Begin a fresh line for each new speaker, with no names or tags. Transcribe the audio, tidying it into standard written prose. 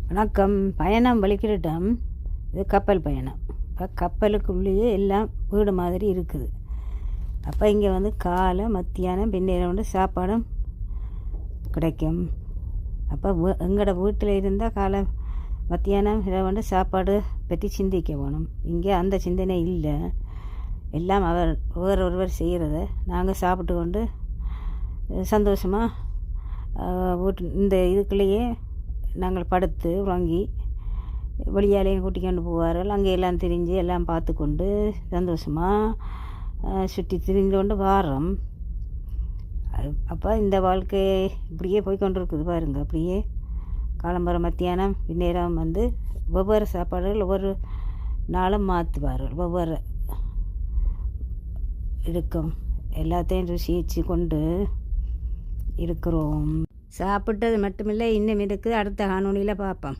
வணக்கம். பயணம் வலிக்கிட்டம். இது கப்பல் பயணம். இப்போ கப்பலுக்குள்ளேயே எல்லாம் வீடு மாதிரி இருக்குது. அப்போ இங்கே வந்து காலை மத்தியானம் பின்னேரம் வந்து சாப்பாடும் கிடைக்கும். அப்போ எங்களோட வீட்டில் இருந்தால் காலை மத்தியானம் இதை வந்து சாப்பாடு பற்றி சிந்திக்க வேணும். இங்கே அந்த சிந்தனை இல்லை. எல்லாம் அவர் ஒருவர் செய்கிறத நாங்கள் சாப்பிட்டு கொண்டு சந்தோஷமாக இந்த இதுக்குள்ளேயே நாங்கள் படுத்து உறங்கி வெளியாலையும் கூட்டிக்கொண்டு போவார்கள். அங்கே எல்லாம் திரிஞ்சு எல்லாம் பார்த்து கொண்டு சந்தோஷமாக சுற்றி திரிந்து கொண்டு வாரோம். அப்போ இந்த வாழ்க்கை இப்படியே போய்கொண்டு இருக்குது பாருங்க. அப்படியே காலம்பர மத்தியானம் பின்னேரம் வந்து ஒவ்வொரு சாப்பாடுகள் ஒவ்வொரு நாளும் மாற்றுவார்கள். ஒவ்வொரு இருக்கும் எல்லாத்தையும் ருசிச்சு கொண்டு இருக்கிறோம். சாப்பிட்டது மட்டுமில்லை, இன்னும் இருக்குது. அடுத்த காணொளியில் பார்ப்போம்.